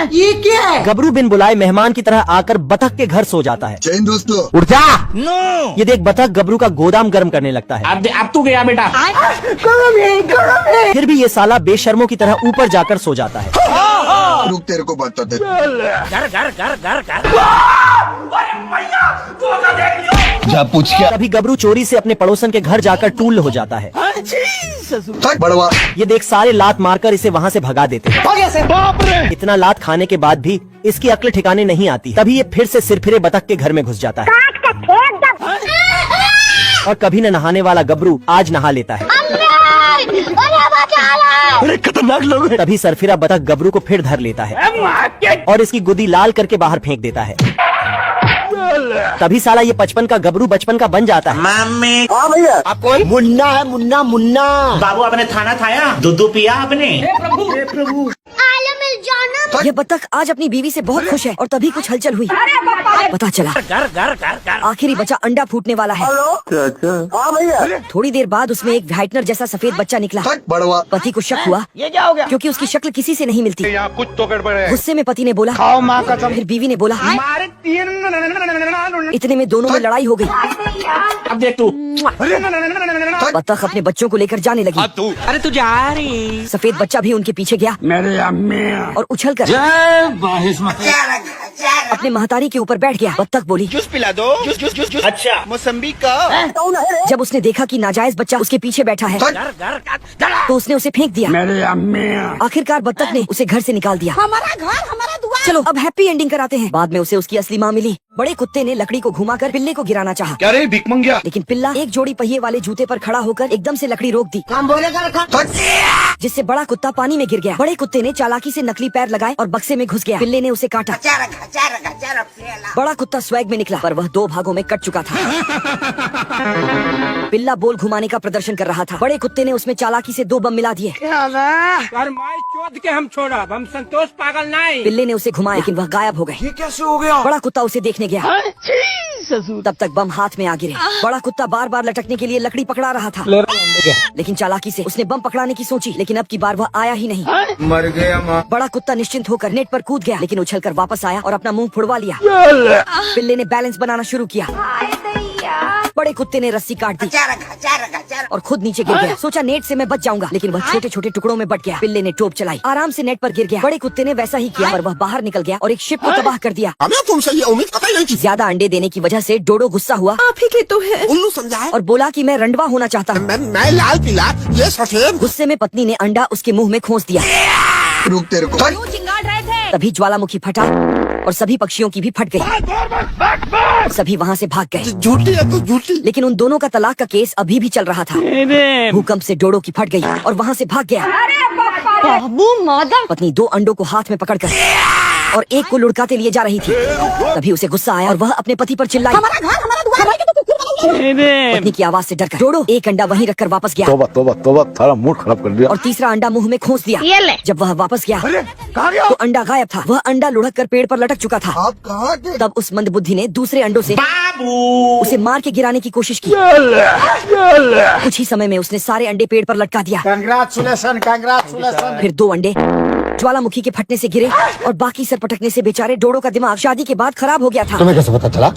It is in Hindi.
ये क्या है? गबरू बिन बुलाए मेहमान की तरह आकर बतख के घर सो जाता है। जय हिंद दोस्तों। उठ जा। नो। ये देख बतख गबरू का गोदाम गर्म करने लगता है। अब तू गया बेटा। गरम है। फिर भी ये साला बेशर्मों की तरह ऊपर जाकर सो जाता है। रुक तेरे को बताते। जा पूछ क्या। तभी गबरू चोरी से अपने पड़ोसन के घर जाकर टूल हो जाता है। बड़वा। ये देख सारे लात मारकर इसे वहाँ से भगा देते हैं। इतना लात खाने के बाद भी इसकी अक्ल ठिकाने नहीं आती। तभी ये फिर से सिरफिरे बतख के घर में घुस जाता है और कभी न नहाने वाला गबरू आज नहा लेता है। अरे खतरनाक लोग हैं। तभी सरफिरा बतख गबरू को फिर धर लेता है और इसकी गुदी लाल करके बाहर फेंक देता है। तभी साला ये 55 का गबरू बचपन का बन जाता है। मम्मी। हाँ भैया। आप कौन? मुन्ना है, मुन्ना मुन्ना। बाबू आपने खाना खाया? दूध पिया आपने? ये बतख आज अपनी बीवी से बहुत खुश है और तभी कुछ हलचल हुई। पता चला आखिरी बच्चा अंडा फूटने वाला है। हाँ भैया। थोड़ी देर बाद उसमें एक व्हाइटनर जैसा सफेद बच्चा निकला। बड़वा। पति को शक हुआ ये क्या हो गया? क्योंकि उसकी शक्ल किसी से नहीं मिलती। यहाँ कुछ तो गड़बड़ है। गुस्से में पति ने बोला खाओ माँ का फिर बीवी ने बोला इतने में दोनों में लड़ाई हो गई। अब देख तू। बतख अपने बच्चों को लेकर जाने लगी। अरे तू जा रही। सफेद बच्चा भी उनके पीछे गया मेरे अम्मी। और उछल कर अपने महतारी के ऊपर बैठ गया। बतख बोली जूस पिला दो। जूस। अच्छा मौसम्बी का। जब उसने देखा कि नाजायज बच्चा उसके पीछे बैठा है तो उसने उसे फेंक दिया। मेरे अम्मी। आखिरकार बतख ने उसे घर से निकाल दिया। हमारा घर हमारा दुआ। चलो अब हैप्पी एंडिंग कराते हैं। बाद में उसे उसकी असली माँ मिली। बड़े कुत्ते ने लकड़ी को घुमाकर पिल्ले को गिराना चाहा, क्या रे भिख मंगिया। लेकिन पिल्ला एक जोड़ी पहिए वाले जूते पर खड़ा होकर एकदम से लकड़ी रोक दी, हम बोलेगा जिससे बड़ा कुत्ता पानी में गिर गया। बड़े कुत्ते ने चालाकी से नकली पैर लगाए और बक्से में घुस गया। पिल्ले ने उसे काटा। बड़ा कुत्ता स्वैग में निकला पर वह 2 भागों में कट चुका था। पिल्ला बोल घुमाने का प्रदर्शन कर रहा था। बड़े कुत्ते ने उसमें चालाकी से 2 बम मिला दिए। के हम छोड़ा, हम संतोष पागल नहीं। पिल्ले ने उसे घुमाया लेकिन वह गायब हो गए। ये कैसे हो गया? बड़ा कुत्ता उसे देखने गया। तब तक बम हाथ में आ गिरे। बड़ा कुत्ता बार बार लटकने के लिए लकड़ी पकड़ा रहा था, लेकिन चालाकी से उसने बम पकड़ाने की सोची, लेकिन अब की बार वह आया ही नहीं। मर गया माँ। बड़ा कुत्ता निश्चिंत होकर नेट पर कूद गया, लेकिन उछलकर वापस आया और अपना मुंह फुड़वा लिया। पिल्ले ने बैलेंस बनाना शुरू किया। बड़े कुत्ते ने रस्सी काट दी और खुद नीचे गिर गया। सोचा नेट से मैं बच जाऊंगा, लेकिन वह छोटे छोटे टुकड़ों में बट गया। पिल्ले ने टोप चलाई, आराम से नेट पर गिर गया। बड़े कुत्ते ने वैसा ही किया पर वह बाहर निकल गया और एक शिप को तबाह कर दिया। हमें तुमसे ये उम्मीद कतई नहीं थी। ज्यादा अंडे देने की वजह से डोडो गुस्सा हुआ। आप ही के तो है। उल्लू समझाए और बोला कि मैं रंडवा होना चाहता हूँ। मैं लाल पीला ये सफेद। गुस्से में पत्नी ने अंडा उसके मुंह में खोस दिया। रुक तेरे को। चिंगाड़ रहे थे। तभी ज्वालामुखी फटा और सभी पक्षियों की भी फट गई। सभी वहाँ से भाग गए। झूठी है तू, झूठी। लेकिन उन दोनों का तलाक का केस अभी भी चल रहा था। भूकंप से डोडो की फट गई और वहाँ से भाग गया। बाबू मादर। पत्नी 2 अंडों को हाथ में पकड़कर और एक को लुढ़काते लिए जा रही थी। तभी उसे गुस्सा आया और वह अपने पति पर चिल्लाई। हमारा घर हमारा दुआ। पत्नी की आवाज से डरकर डोडो एक अंडा वहीं रखकर वापस गया तोबा थारा मूड खराब कर दिया। और तीसरा अंडा मुंह में खोस दिया। ये ले। जब वह वापस गया तो अंडा गायब था। वह अंडा लुढ़क कर पेड़ पर लटक चुका था। आप कहाँ के? तब उस मंदबुद्धि ने दूसरे अंडों से बाबू उसे मार के गिराने की कोशिश की। कुछ ही समय में उसने सारे अंडे पेड़ पर लटका दिया। कंग्रेचुलेशन। फिर 2 अंडे ज्वालामुखी के फटने से गिरे और बाकी सर पटकने से बेचारे डोडो का दिमाग शादी के बाद खराब हो गया था। तुम्हें कैसे पता चला?